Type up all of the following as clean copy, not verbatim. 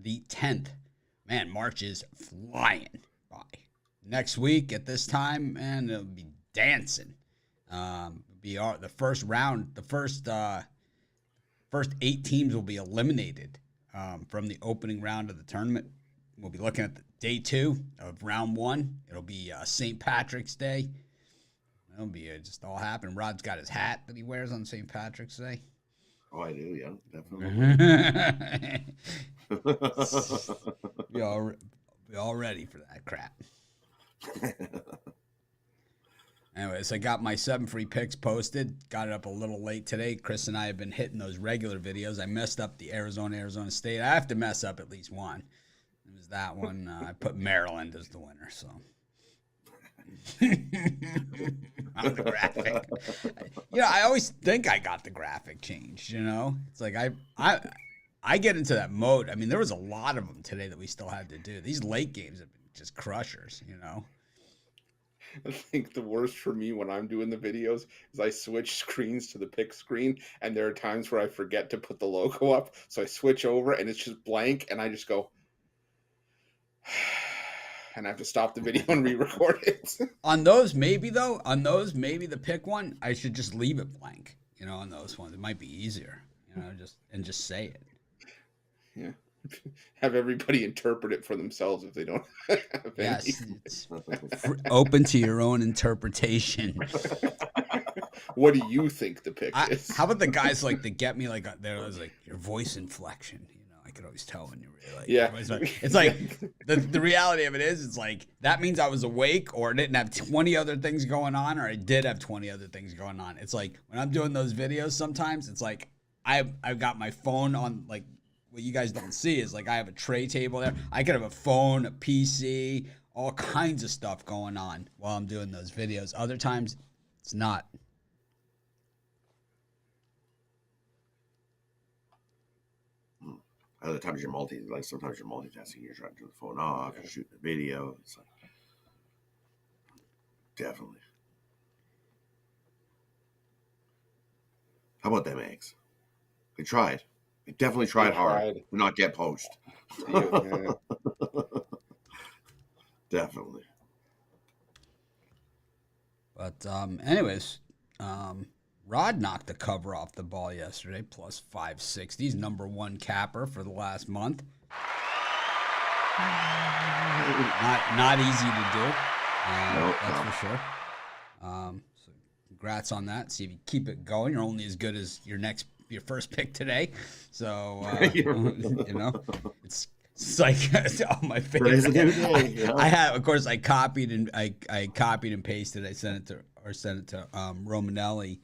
the 10th. Man, March is flying by. Next week at this time, man, it'll be dancing. The first round, the first 8 teams will be eliminated from the opening round of the tournament. We'll be looking at day 2 of round 1. It'll be St. Patrick's Day. It'll be just all happen. Rod's got his hat that he wears on St. Patrick's Day. Oh, I do, yeah, definitely. Be all ready for that crap. Anyways, I got my 7 free picks posted. Got it up a little late today. Chris and I have been hitting those regular videos. I messed up the Arizona State. I have to mess up at least one. It was that one. I put Maryland as the winner, so. On the graphic. I always think I got the graphic changed, It's like I get into that mode. I mean, there was a lot of them today that we still had to do. These late games have been just crushers, I think the worst for me when I'm doing the videos is I switch screens to the pick screen, and there are times where I forget to put the logo up, so I switch over and it's just blank, and I just go and I have to stop the video and re-record it. On those, maybe the pick one, I should just leave it blank. On those ones, it might be easier. Just say it. Yeah, have everybody interpret it for themselves if they don't. Yes, it's open to your own interpretation. What do you think the pick is? How about the guys like that get me there was your voice inflection. I could always tell when you really it's like the reality of it is it's like that means I was awake or didn't have 20 other things going on, or I did have 20 other things going on. It's like when I'm doing those videos sometimes it's like I've got my phone on, like what you guys don't see is like I have a tray table there. I could have a phone, a PC, all kinds of stuff going on while I'm doing those videos. Other times it's not. Other times sometimes you're multitasking. You're trying to turn the phone off. You're shooting a video. It's like, definitely. How about them eggs? They tried. They definitely tried hard to not get poached. Yeah. Definitely. But anyways, Rod knocked the cover off the ball yesterday, plus 560. He's number 1 capper for the last month. Not easy to do. That's for sure. So congrats on that. See if you keep it going. You're only as good as your first pick today. So it's like my favorite. I have, of course, I copied and pasted. I sent it to Romanelli.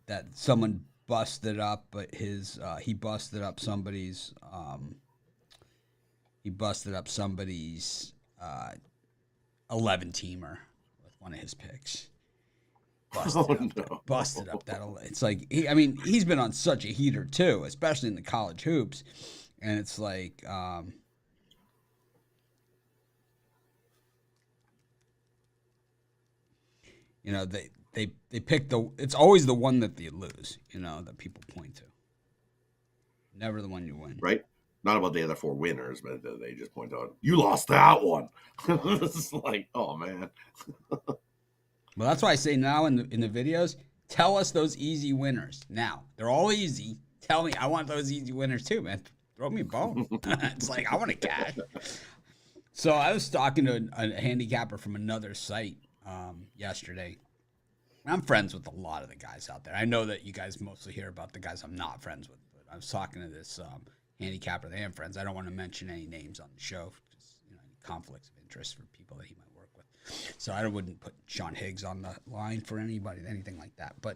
That someone busted up, but he busted up somebody's 11-teamer with one of his picks. Busted up that. It's like he's been on such a heater too, especially in the college hoops, and it's like they pick it's always the one that they lose, that people point to. Never the one you win. Right? Not about the other 4 winners, but they just point out, you lost that one. It's like, oh, man. Well, that's why I say now in the videos, tell us those easy winners. Now, they're all easy. Tell me, I want those easy winners too, man. Throw me a bone. It's like, I want to cash. So I was talking to a handicapper from another site yesterday. I'm friends with a lot of the guys out there. I know that you guys mostly hear about the guys I'm not friends with, but I was talking to this handicapper that I am friends. I don't want to mention any names on the show, just any conflicts of interest for people that he might work with. So I wouldn't put Sean Higgs on the line for anybody, anything like that. But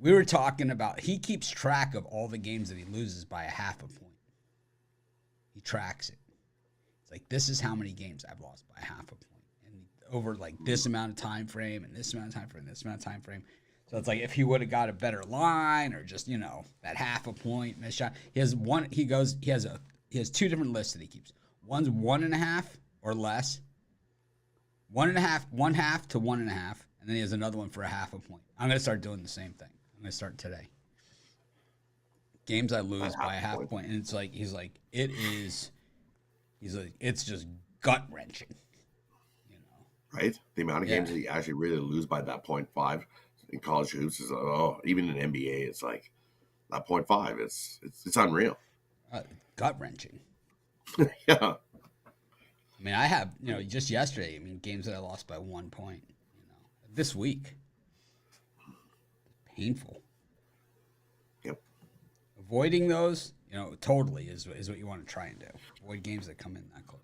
we were talking about, he keeps track of all the games that he loses by a half a point. He tracks it. It's like, this is how many games I've lost by a half a point. Over like this amount of time frame and this amount of time frame, this amount of time frame. So it's like if he would have got a better line or just, that half a point missed shot. He has 2 different lists that he keeps. One's 1.5 or less. 1.5, 1/2 to 1.5, and then he has another one for a half a point. I'm gonna start doing the same thing. I'm gonna start today. games I lose By by a half half point. point, and it's like he's like it's just gut wrenching. You know, Right? The amount of games that you actually really lose by that 0.5 in college hoops is even in NBA, it's like that 0.5. It's unreal. gut wrenching. Yeah. I mean, I have just yesterday. I mean, games that I lost by 1 point. This week, painful. Yep. Avoiding those, totally is what you want to try and do. Avoid games that come in that close.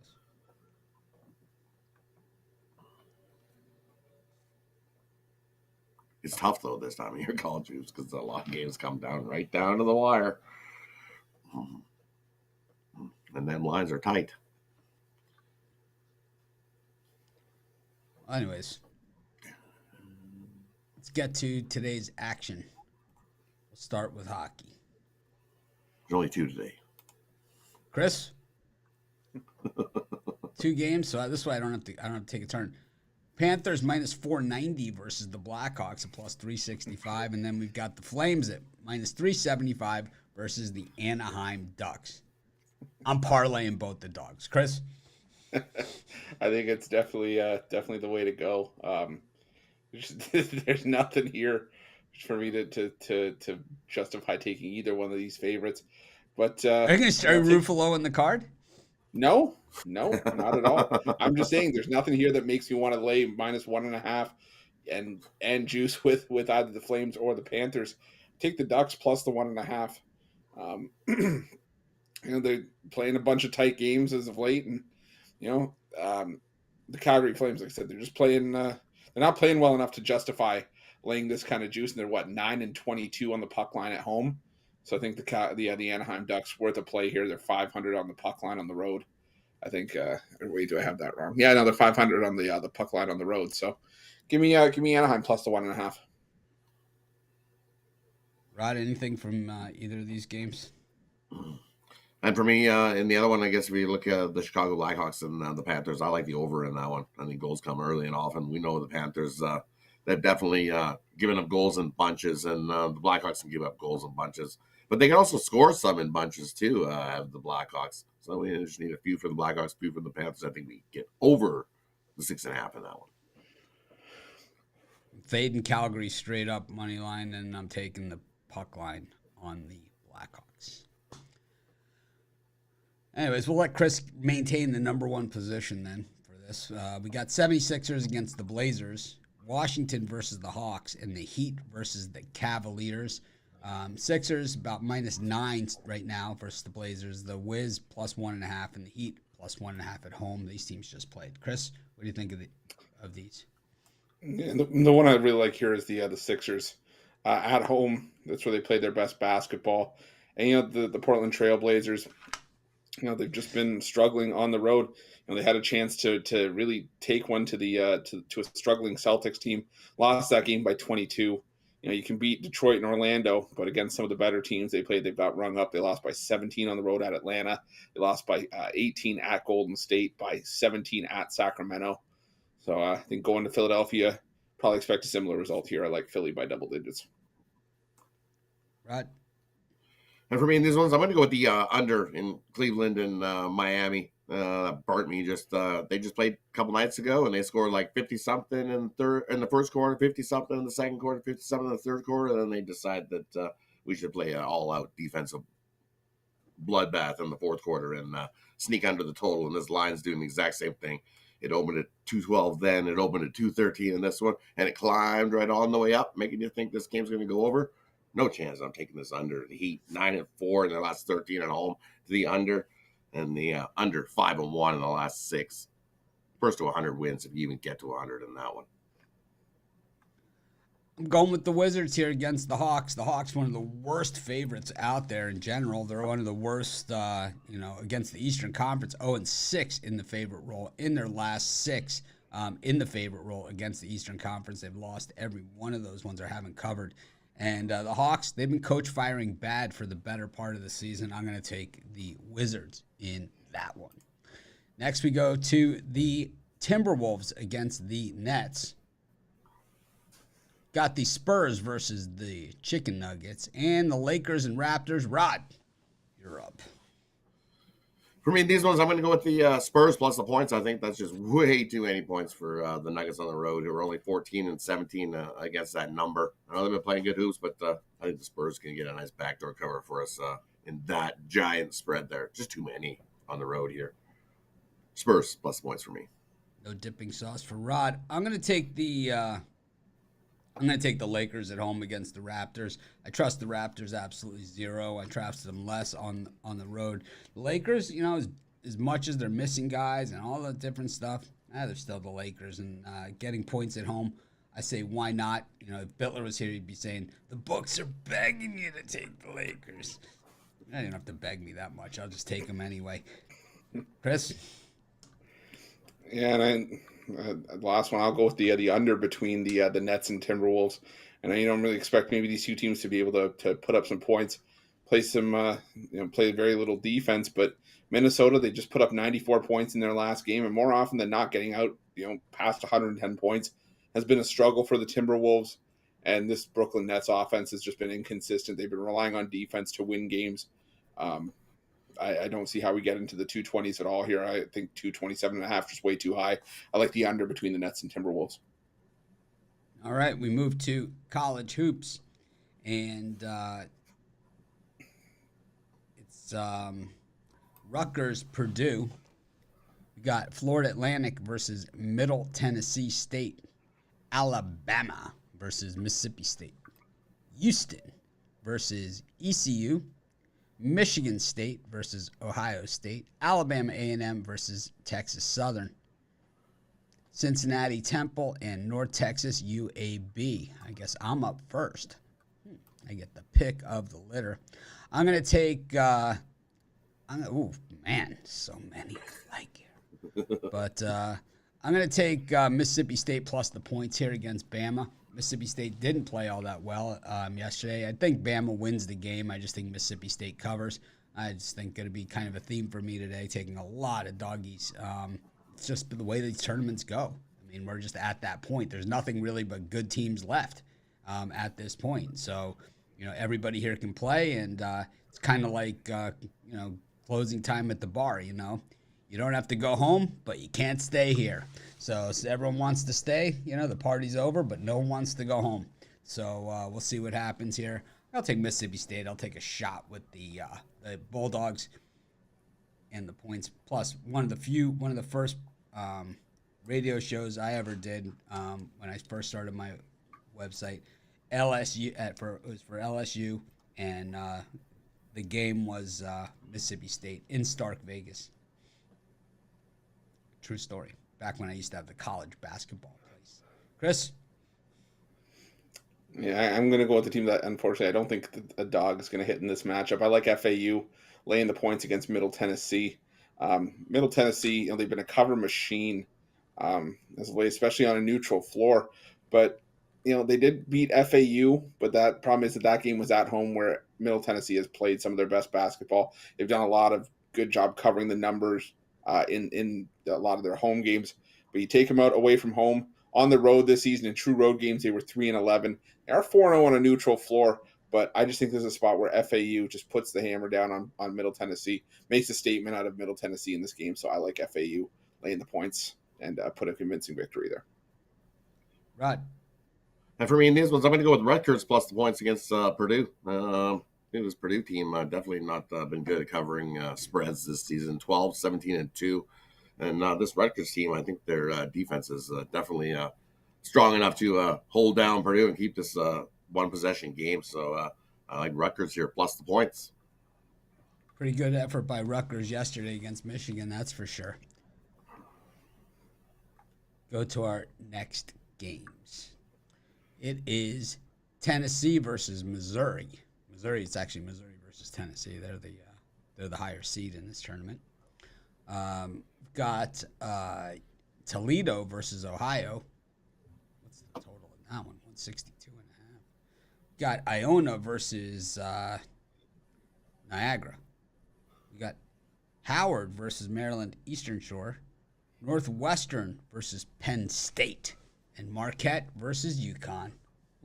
It's tough though this time of year college hoops because a lot of games come right down to the wire, and then lines are tight. Well, anyways, let's get to today's action. We'll start with hockey. There's only 2 today. Chris, 2 games, so this way I don't have to take a turn. Panthers minus 490 versus the Blackhawks at plus 365, and then we've got the Flames at minus 375 versus the Anaheim Ducks. I'm parlaying both the dogs. Chris? I think it's definitely the way to go. There's nothing here for me to justify taking either one of these favorites. But Are you going to start Ruffalo in the card? No, not at all. I'm just saying there's nothing here that makes me want to lay minus 1.5 and juice with either the Flames or the Panthers. Take the Ducks plus the 1.5. They're playing a bunch of tight games as of late, and the Calgary Flames, like I said, they're just playing. They're not playing well enough to justify laying this kind of juice, and they're 9-22 on the puck line at home. So I think the Anaheim Ducks worth a play here. They're 500 on the puck line on the road. I think. Wait, do I have that wrong? Yeah, no, they're 500 on the puck line on the road. So give me Anaheim plus the 1.5. Rod, anything from either of these games? And for me, in the other one, I guess if you look at the Chicago Blackhawks and the Panthers, I like the over in that one. I think goals come early and often. We know the Panthers, they've definitely given up goals in bunches, and the Blackhawks can give up goals in bunches. But they can also score some in bunches, too, the Blackhawks. So we just need a few for the Blackhawks, a few for the Panthers. I think we get over the 6.5 in that one. Fading Calgary straight up money line, and I'm taking the puck line on the Blackhawks. Anyways, we'll let Chris maintain the number 1 position then for this. We got 76ers against the Blazers, Washington versus the Hawks, and the Heat versus the Cavaliers. Sixers about -9 right now versus the Blazers. The Wiz plus 1.5 and the Heat plus 1.5 at home. These teams just played. Chris, what do you think of these? Yeah, the one I really like here is the Sixers at home. That's where they played their best basketball. And the Portland Trail Blazers, they've just been struggling on the road. They had a chance to really take one to to a struggling Celtics team. Lost that game by 22. You can beat Detroit and Orlando, but against some of the better teams they played, they've got rung up. They lost by 17 on the road at Atlanta. They lost by 18 at Golden State, by 17 at Sacramento. So I think going to Philadelphia, probably expect a similar result here. I like Philly by double digits. Right. And for me in these ones, I'm going to go with the under in Cleveland and Miami. Bartney they just played a couple nights ago, and they scored like 50 something in the first quarter, 50 something in the second quarter, 50 something in the third quarter. And then they decide that we should play an all-out defensive bloodbath in the fourth quarter and sneak under the total. And this line's doing the exact same thing. It opened at 212 then, it opened at 213 in this one, and it climbed right on the way up, making you think this game's going to go over. No chance I'm taking this under. The Heat 9-4 in their last 13 at home to the under, and the under 5-1 in the last 6. First to 100 wins if you even get to 100 in that one. I'm going with the Wizards here against the Hawks. The Hawks, one of the worst favorites out there in general. They're one of the worst, against the Eastern Conference. 0-6 in the favorite role in their last 6 in the favorite role against the Eastern Conference. They've lost every one of those ones. They haven't covered. And the Hawks, they've been coach firing bad for the better part of the season. I'm going to take the Wizards in that one. Next, we go to the Timberwolves against the Nets. Got the Spurs versus the Chicken Nuggets, and the Lakers and Raptors. Rod, you're up. For me, these ones, I'm going to go with the Spurs plus the points. I think that's just way too many points for the Nuggets on the road, who are only 14 and 17 against that number. I know they've been playing good hoops, but I think the Spurs can get a nice backdoor cover for us in that giant spread there. Just too many on the road here. Spurs plus points for me. No dipping sauce for Rod. I'm going to take the Lakers at home against the Raptors. I trust the Raptors absolutely zero. I trust them less on the road. The Lakers, as much as they're missing guys and all the different stuff, they're still the Lakers. And getting points at home, I say, why not? If Bittler was here, he'd be saying, the books are begging you to take the Lakers. I didn't have to beg me that much. I'll just take them anyway. Chris? Yeah, and the last one, I'll go with the under between the Nets and Timberwolves. And I don't really expect maybe these two teams to be able to put up some points, play very little defense. But Minnesota, they just put up 94 points in their last game, and more often than not, getting out past 110 points has been a struggle for the Timberwolves. And this Brooklyn Nets offense has just been inconsistent. They've been relying on defense to win games. I don't see how we get into the 220s at all here. I think 227.5 just way too high. I like the under between the Nets and Timberwolves. All right, we move to college hoops, and it's Rutgers, Purdue. We got Florida Atlantic versus Middle Tennessee State, Alabama versus Mississippi State, Houston versus ECU, Michigan State versus Ohio State, Alabama A&M versus Texas Southern, Cincinnati Temple, and North Texas UAB. I guess I'm up first. I get the pick of the litter. I'm going to take, so many I like here. But I'm going to take Mississippi State plus the points here against Bama. Mississippi State didn't play all that well yesterday. I think Bama wins the game. I just think Mississippi State covers. I just think it'll be kind of a theme for me today, taking a lot of doggies. It's just the way these tournaments go. I mean, we're just at that point. There's nothing really but good teams left at this point. So, everybody here can play, and it's kind of like, closing time at the bar, You don't have to go home, but you can't stay here. So everyone wants to stay. The party's over, but no one wants to go home. So we'll see what happens here. I'll take Mississippi State. I'll take a shot with the Bulldogs and the points. Plus, one of the first radio shows I ever did when I first started my website, LSU it was for LSU, and the game was Mississippi State in Stark Vegas. True story. Back when I used to have the college basketball place. Chris? Yeah, I'm going to go with the team that, unfortunately, I don't think a dog is going to hit in this matchup. I like FAU laying the points against Middle Tennessee. Middle Tennessee, they've been a cover machine as of late, especially on a neutral floor. But, they did beat FAU, but that problem is that game was at home where Middle Tennessee has played some of their best basketball. They've done a lot of good job covering the numbers in a lot of their home games. But you take them out away from home on the road this season in true road games, they were 3-11. They are 4-0 on a neutral floor, but I just think there's a spot where FAU just puts the hammer down on Middle Tennessee, makes a statement out of Middle Tennessee in this game. So I like FAU laying the points and put a convincing victory there. Rod. And for me in these ones, I'm going to go with Rutgers plus the points against Purdue. I think this Purdue team definitely not been good at covering spreads this season, 12, 17, and 2. And this Rutgers team, I think their defense is definitely strong enough to hold down Purdue and keep this one-possession game. So I like Rutgers here, plus the points. Pretty good effort by Rutgers yesterday against Michigan, that's for sure. Go to our next games. It is Tennessee versus Missouri. It's actually Missouri versus Tennessee. They're the higher seed in this tournament. Got Toledo versus Ohio. What's the total in that one? 162.5. Got Iona versus Niagara. We got Howard versus Maryland Eastern Shore. Northwestern versus Penn State. And Marquette versus UConn.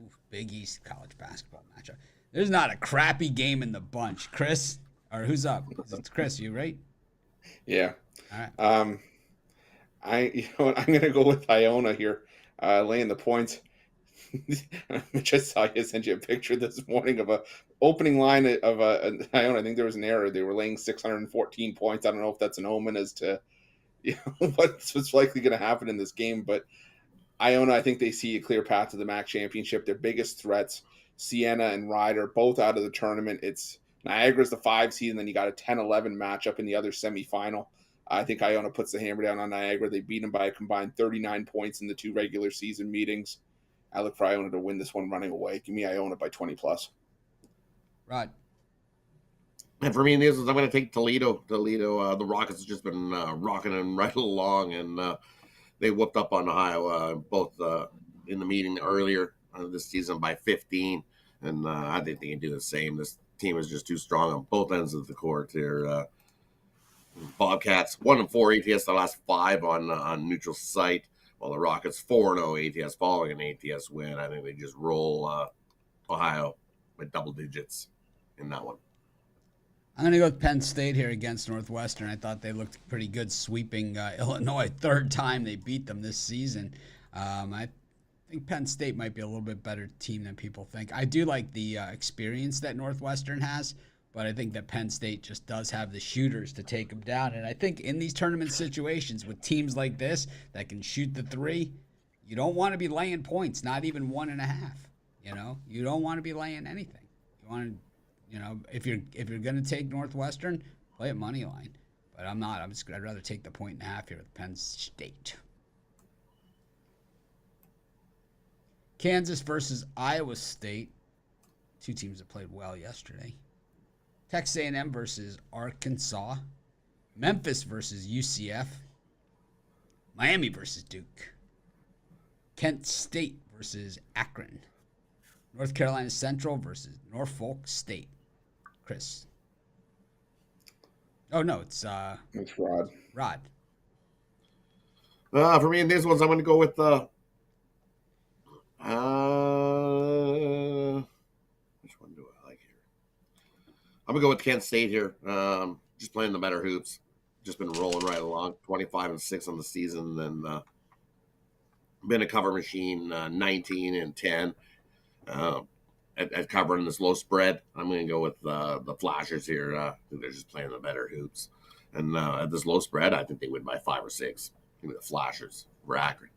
Ooh, Big East college basketball matchup. There's not a crappy game in the bunch. Chris, or who's up? It's Chris, you right? Yeah. All right. I'm going to go with Iona here, laying the points. Which I saw you sent you a picture this morning of a opening line of Iona. I think there was an error. They were laying 614 points. I don't know if that's an omen as to what's likely going to happen in this game, but Iona, I think they see a clear path to the MAC championship. Their biggest threats, Siena and Ryder, both out of the tournament. It's Niagara's the 5 seed, and then you got a 10-11 matchup in the other semifinal. I think Iona puts the hammer down on Niagara. They beat them by a combined 39 points in the 2 regular season meetings. I look for Iona to win this one running away. Give me Iona by 20+. Rod. And for me in this, I'm going to take Toledo. The Rockets have just been rocking them right along, and they whooped up on Ohio both in the meeting earlier this season by 15, and I think they can do the same. This team is just too strong on both ends of the court here. Bobcats 1-4 ATS the last 5 on neutral site, while the Rockets 4-0 ATS following an ATS win. I think they just roll Ohio with double digits in that one. I'm going to go with Penn State here against Northwestern. I thought they looked pretty good sweeping Illinois. 3rd time they beat them this season. I think Penn State might be a little bit better team than people think. I do like the experience that Northwestern has, but I think that Penn State just does have the shooters to take them down. And I think in these tournament situations with teams like this that can shoot the 3, you don't want to be laying points, not even 1.5. You don't want to be laying anything. You want to. If you're going to take Northwestern, play at money line. But I'm not. I'd rather take the 1.5 here with Penn State. Kansas versus Iowa State. 2 teams that played well yesterday. Texas A&M versus Arkansas. Memphis versus UCF. Miami versus Duke. Kent State versus Akron. North Carolina Central versus Norfolk State. Chris. Oh, no, it's Rod. Rod. For me in these ones, I'm going to go with which one do I like here? I'm going to go with Kent State here. Just playing the better hoops. Just been rolling right along. 25-6 on the season, and been a cover machine. 19-10. At covering this low spread, I'm going to go with the Flashers here. I think they're just playing the better hoops. And at this low spread, I think they win by 5 or 6. Give me the Flashers. We're accurate.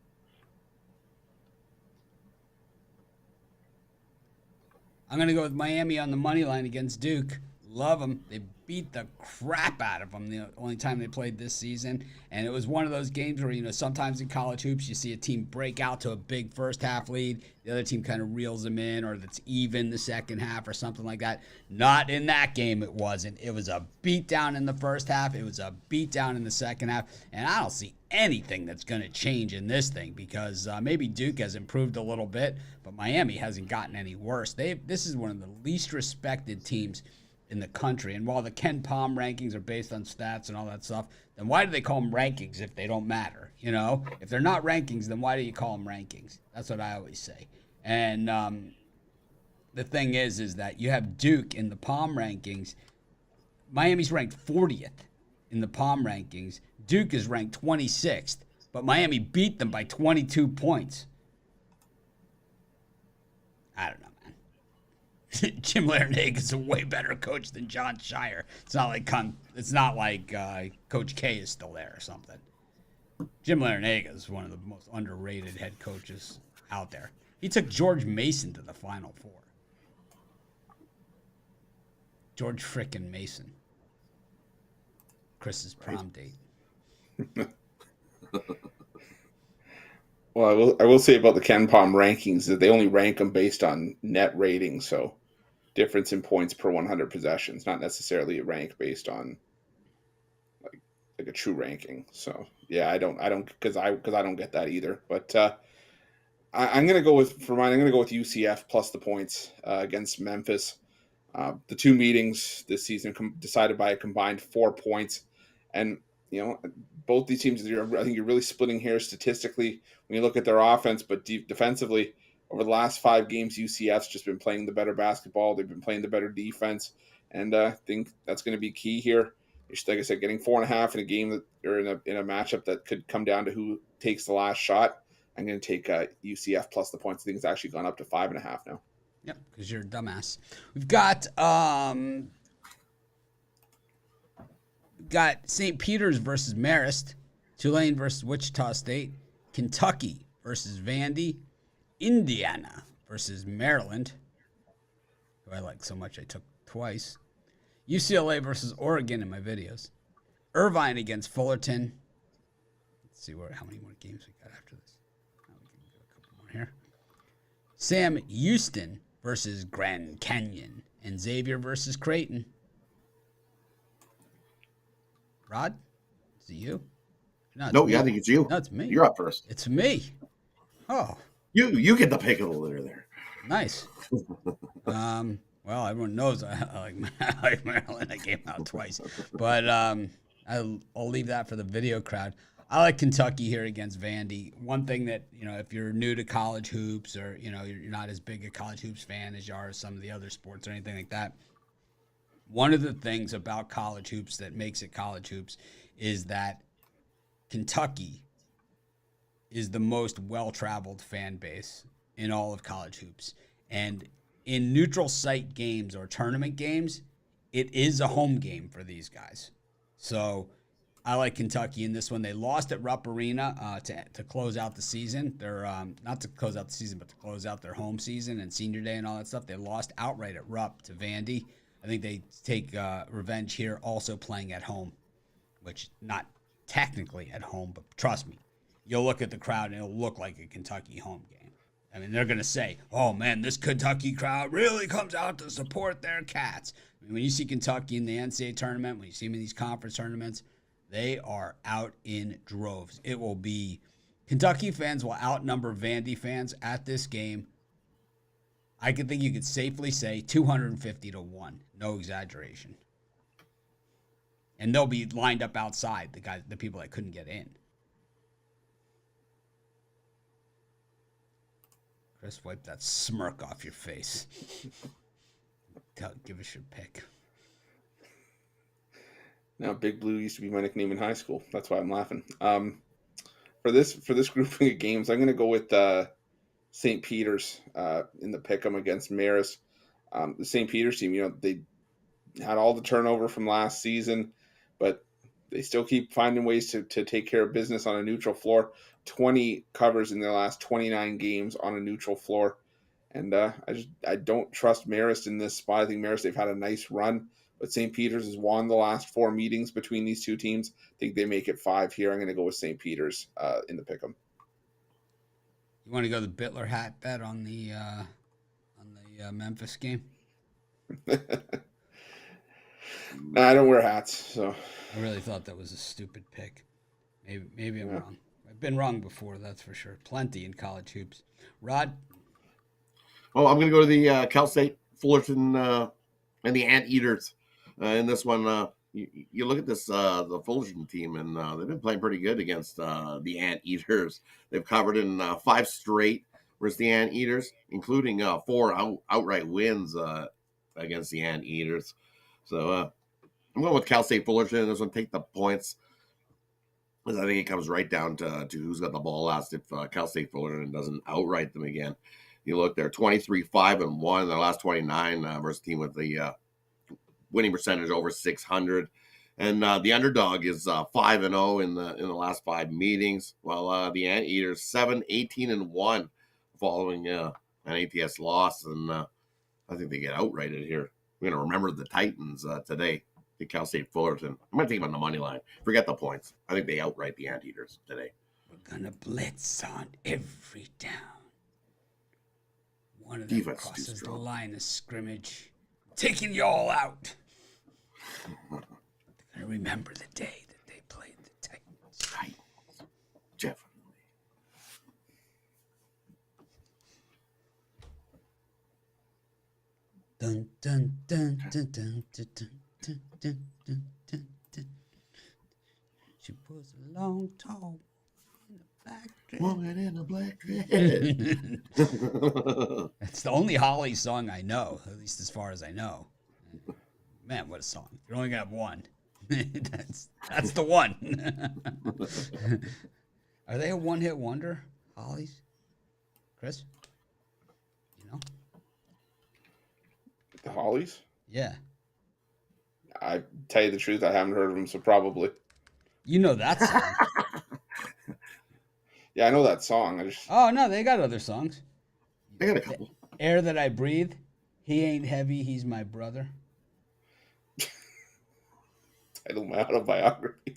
I'm going to go with Miami on the money line against Duke. Love them. They beat the crap out of them the only time they played this season. And it was one of those games where, sometimes in college hoops, you see a team break out to a big first half lead. The other team kind of reels them in, or that's even the second half or something like that. Not in that game, it wasn't. It was a beatdown in the first half. It was a beatdown in the second half. And I don't see anything that's going to change in this thing because maybe Duke has improved a little bit, but Miami hasn't gotten any worse. This is one of the least respected teams in the country. And while the Ken Palm rankings are based on stats and all that stuff, then why do they call them rankings if they don't matter? If they're not rankings, then why do you call them rankings? That's what I always say. And the thing is that you have Duke in the Palm rankings. Miami's ranked 40th in the Palm rankings. Duke is ranked 26th, but Miami beat them by 22 points. I don't know. Jim Larinaga is a way better coach than John Shire. It's not like Coach K is still there or something. Jim Larinaga is one of the most underrated head coaches out there. He took George Mason to the Final Four. George frickin' Mason. Chris's prom date. Well, I will say about the Ken Palm rankings that they only rank them based on net rating, so difference in points per 100 possessions, not necessarily a rank based on like a true ranking. So yeah, I don't because I don't get that either. But I'm gonna go with UCF plus the points against Memphis. The 2 meetings this season decided by a combined 4 points, and both these teams, I think you're really splitting hairs statistically when you look at their offense, but defensively, over the last 5 games, UCF's just been playing the better basketball. They've been playing the better defense, and I think that's going to be key here. Like I said, getting 4.5 in a game or in a matchup that could come down to who takes the last shot. I'm going to take UCF plus the points. I think it's actually gone up to 5.5 now. Yep, because you're a dumbass. We've got St. Peter's versus Marist, Tulane versus Wichita State, Kentucky versus Vandy, Indiana versus Maryland, who I like so much I took twice, UCLA versus Oregon in my videos, Irvine against Fullerton. Let's see how many more games we got after this. We can do a couple more here. Sam Houston versus Grand Canyon, and Xavier versus Creighton. Rod, is it you? No, I think it's you. No, it's me. You're up first. It's me. Oh. You get the pick of the litter there. Nice. Well, everyone knows I like Maryland. I came out twice. But I'll leave that for the video crowd. I like Kentucky here against Vandy. One thing that, if you're new to college hoops or, you're not as big a college hoops fan as you are some of the other sports or anything like that, one of the things about college hoops that makes it college hoops is that Kentucky is the most well-traveled fan base in all of college hoops. And in neutral site games or tournament games, it is a home game for these guys. So I like Kentucky in this one. They lost at Rupp Arena to close out the season. They're not to close out the season, but to close out their home season and senior day and all that stuff. They lost outright at Rupp to Vandy. I think they take revenge here, also playing at home, which not technically at home, but trust me, you'll look at the crowd and it'll look like a Kentucky home game. I mean, they're going to say, oh, man, this Kentucky crowd really comes out to support their Cats. I mean, when you see Kentucky in the NCAA tournament, when you see them in these conference tournaments, they are out in droves. It will be Kentucky fans will outnumber Vandy fans at this game. I think you could safely say 250-1. No exaggeration. And they'll be lined up outside, the people that couldn't get in. Chris, wipe that smirk off your face. Give us your pick. Now, Big Blue used to be my nickname in high school. That's why I'm laughing. For this grouping of games, I'm going to go with St. Peter's in the pick'em against Marist. The St. Peter's team, they had all the turnover from last season, but they still keep finding ways to take care of business on a neutral floor. 20 covers in their last 29 games on a neutral floor. And I don't trust Marist in this spot. I think Marist, they've had a nice run, but St. Peter's has won the last 4 meetings between these two teams. I think they make it 5 here. I'm going to go with St. Peter's in the pick'em. You want to go the Bittler hat bet on the Memphis game? Nah, I don't wear hats, so I really thought that was a stupid pick. Maybe I'm wrong. I've been wrong before, that's for sure. Plenty in college hoops. Rod? Oh, I'm going to go to the Cal State Fullerton and the Anteaters in this one. You look at this the Fullerton team, and they've been playing pretty good against the Anteaters. They've covered in 5 straight versus the Anteaters, including 4 outright wins against the Anteaters. So I'm going with Cal State Fullerton. This one, take the points. Because I think it comes right down to who's got the ball last if Cal State Fullerton doesn't outright them again. You look, they're 23-5-1 in their last 29 versus a team with the winning percentage over 600. And the underdog is 5-0 in the last 5 meetings, while the Anteaters 7-18-1 following an ATS loss. And I think they get outrighted here. We're going to remember the Titans today. The Cal State Fullerton. I'm going to take them on the money line. Forget the points. I think they outright the Anteaters today. We're going to blitz on every down. One of them crosses the line of scrimmage. Taking you all out. They're going to remember the day that they played the Titans. Right. Definitely. Dun, dun, dun, dun, dun, dun, dun. Dun, dun, dun, dun, dun. She was a long, tall in the black dress. Woman in a black dress. It's the only Holly song I know, at least as far as I know. Man, what a song! You're only gonna have one. that's the one. Are they a one-hit wonder, Hollies? Chris, you know? The Hollies? Yeah. I tell you the truth, I haven't heard of them, so probably. You know that song. Yeah, I know that song. I just Oh no, they got other songs. I got a couple. Air That I Breathe. He Ain't Heavy, He's My Brother. titled my autobiography.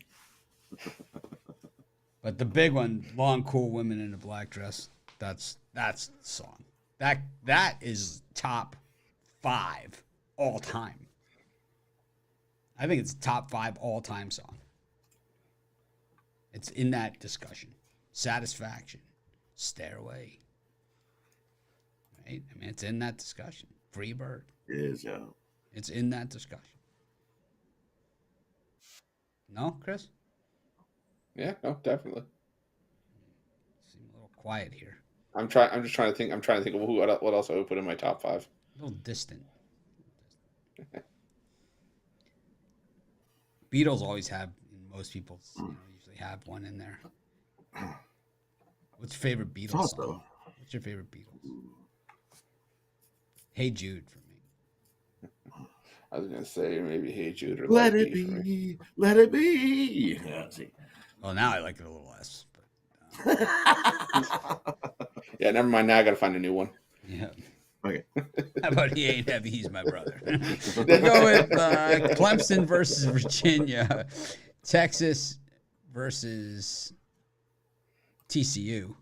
But the big one, Long Cool Women in a Black Dress. That's the song. That is top 5 all time. I think it's top 5 all time song. It's in that discussion. Satisfaction, Stairway. Right? I mean, it's in that discussion. Free Bird. It is, yeah. It's in that discussion. No, Chris? Yeah, no, definitely. Seem a little quiet here. I'm just trying to think. I'm trying to think of what else I would put in my top 5. A little distant. Beatles always have, most people usually have one in there. What's your favorite Beatles song? What's your favorite Beatles? Hey Jude for me. I was gonna say maybe Hey Jude or Let It Be, Let It Be. Yeah, see. Well, now I like it a little less. Yeah, never mind. Now I gotta find a new one. Yeah. Okay. How about He Ain't Heavy, He's My Brother? We'll go with Clemson versus Virginia, Texas versus TCU,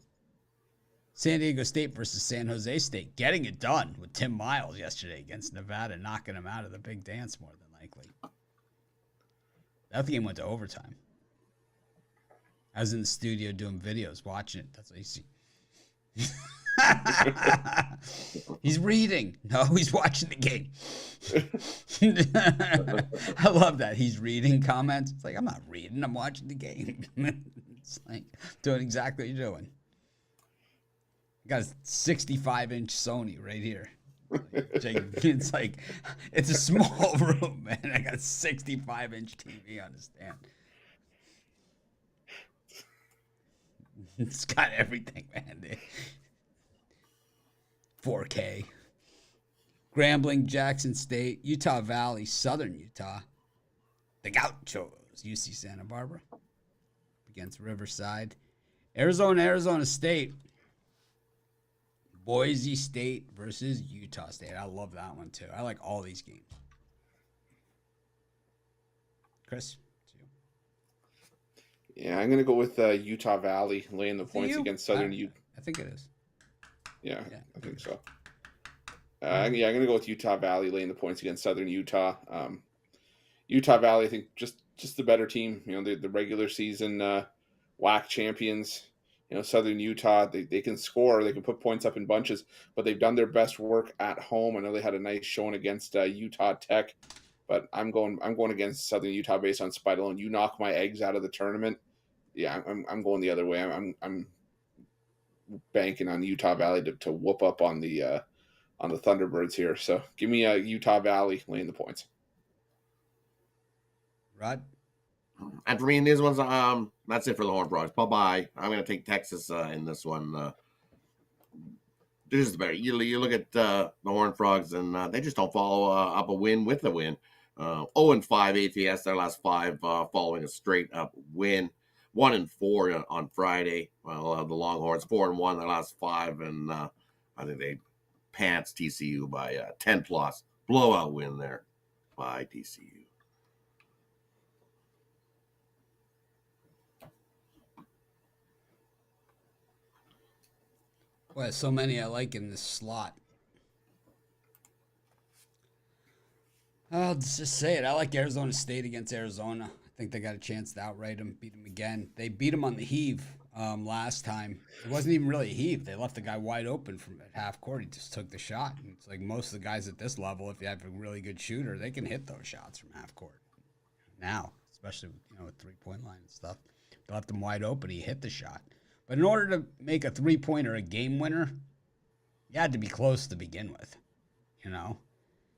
San Diego State versus San Jose State. Getting it done with Tim Miles yesterday against Nevada, knocking him out of the big dance more than likely. That game went to overtime. I was in the studio doing videos, watching it. That's what you see. He's reading. No, he's watching the game. I love that. He's reading comments. It's like, I'm not reading. I'm watching the game. It's like doing exactly what you're doing. I got a 65-inch Sony right here. It's like, it's a small room, man. I got a 65-inch TV on the stand. It's got everything, man. 4K. Grambling, Jackson State, Utah Valley, Southern Utah. The Gauchos, UC Santa Barbara against Riverside. Arizona State. Boise State versus Utah State. I love that one, too. I like all these games. Chris? Yeah, I'm gonna go with Utah Valley laying the points against Southern Utah. I think it is. Yeah, I think so. I'm gonna go with Utah Valley laying the points against Southern Utah. Utah Valley, I think, just the better team. The regular season WAC champions. Southern Utah, they can score, they can put points up in bunches, but they've done their best work at home. I know they had a nice showing against Utah Tech, but I'm going against Southern Utah based on spite alone. You knock my eggs out of the tournament. Yeah, I'm going the other way. I'm banking on Utah Valley to whoop up on the Thunderbirds here. So give me Utah Valley laying the points. Rod? And for me in these ones, that's it for the Horned Frogs. Bye-bye. I'm going to take Texas in this one. This is better. You look at the Horned Frogs, and they just don't follow up a win with a win. 0-5 ATS, their last 5 following a straight-up win. 1-4 on Friday. Well, the Longhorns 4-1 their last 5, and I think they pants TCU by 10+. Blowout win there by TCU. Well, so many I like in this slot. I'll just say it. I like Arizona State against Arizona. I think they got a chance to outright them, beat them again. They beat them on the heave last time. It wasn't even really a heave. They left the guy wide open from at half court. He just took the shot. And it's like most of the guys at this level, if you have a really good shooter, they can hit those shots from half court. Now, especially with 3-point line and stuff. They left him wide open. He hit the shot. But in order to make a 3-pointer a game winner, you had to be close to begin with, you know?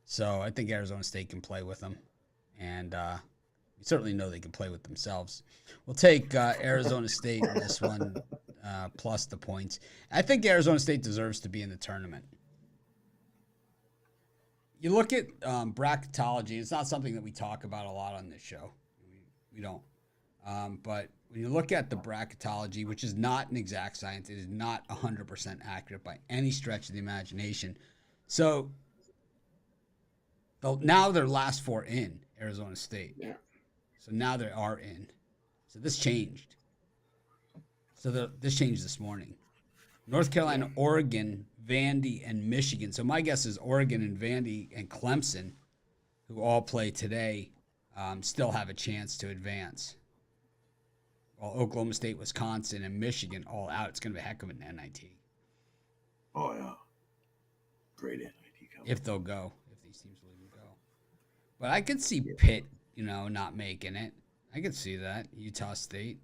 So I think Arizona State can play with them. And we certainly know they can play with themselves. We'll take Arizona State in this one, plus the points. I think Arizona State deserves to be in the tournament. You look at bracketology. It's not something that we talk about a lot on this show. We don't. But when you look at the bracketology, which is not an exact science, it is not 100% accurate by any stretch of the imagination. So now they're last 4 in Arizona State. Yeah. So now they are in. So this changed. This changed this morning. North Carolina, Oregon, Vandy, and Michigan. So my guess is Oregon and Vandy and Clemson, who all play today, still have a chance to advance. While Oklahoma State, Wisconsin, and Michigan all out. It's going to be a heck of an NIT. Oh, yeah. Great NIT coming. If they'll go. If these teams will even go. But I could see Pitt, not making it. I could see that. Utah State.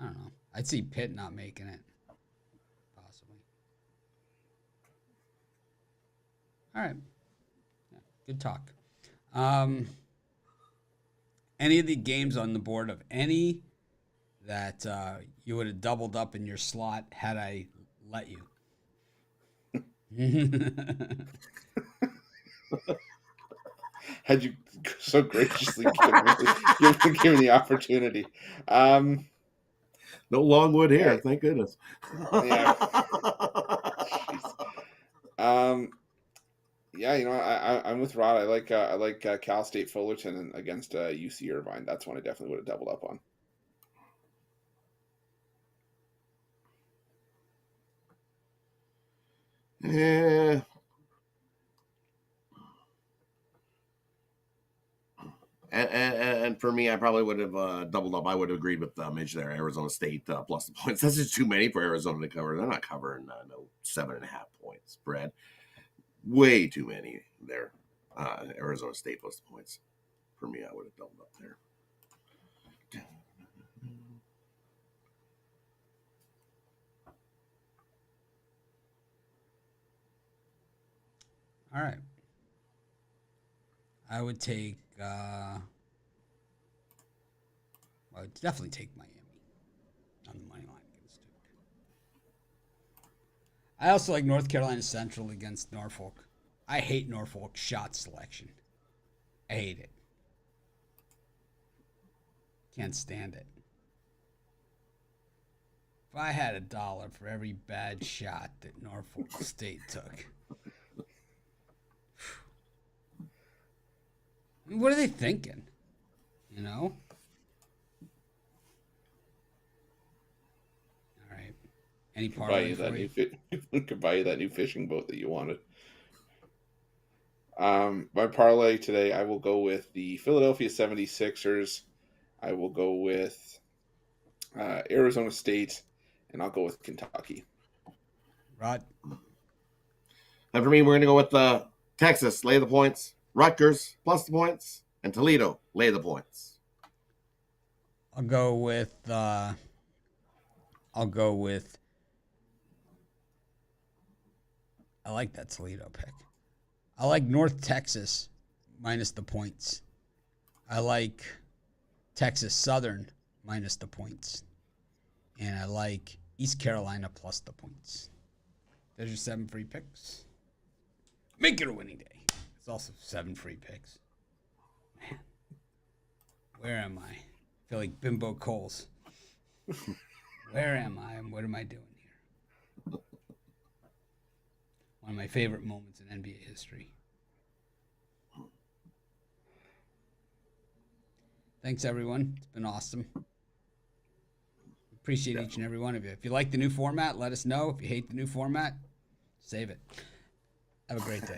I don't know. I'd see Pitt not making it. Possibly. All right. Yeah, good talk. Any of the games on the board of any that you would have doubled up in your slot had I let you? Had you so graciously given the opportunity. No Longwood here, thank goodness. Yeah. Yeah, I'm with Rod. I like Cal State Fullerton against UC Irvine. That's one I definitely would have doubled up on. Yeah. And for me, I probably would have doubled up. I would have agreed with Midge there. Arizona State plus the points. That's just too many for Arizona to cover. They're not covering no 7.5 point spread. Way too many there. Arizona State plus the points. For me, I would have doubled up there. All right. I would take. I would definitely take Miami on the money line against Duke. I also like North Carolina Central against Norfolk. I hate Norfolk shot selection. I hate it. Can't stand it. If I had $1 for every bad shot that Norfolk State took. What are they thinking? All right. Any parlay for you? Could buy you that new fishing boat that you wanted. My parlay today, I will go with the Philadelphia 76ers. I will go with Arizona State, and I'll go with Kentucky. Rod? And for me, we're going to go with Texas, lay the points. Rutgers, plus the points. And Toledo, lay the points. I'll go with I like that Toledo pick. I like North Texas minus the points. I like Texas Southern minus the points. And I like East Carolina plus the points. There's your 7 free picks. Make it a winning day. It's also 7 free picks. Man, where am I? I feel like Bimbo Coles. Where am I and what am I doing here? One of my favorite moments in NBA history. Thanks, everyone. It's been awesome. Appreciate each and every one of you. If you like the new format, let us know. If you hate the new format, save it. Have a great day.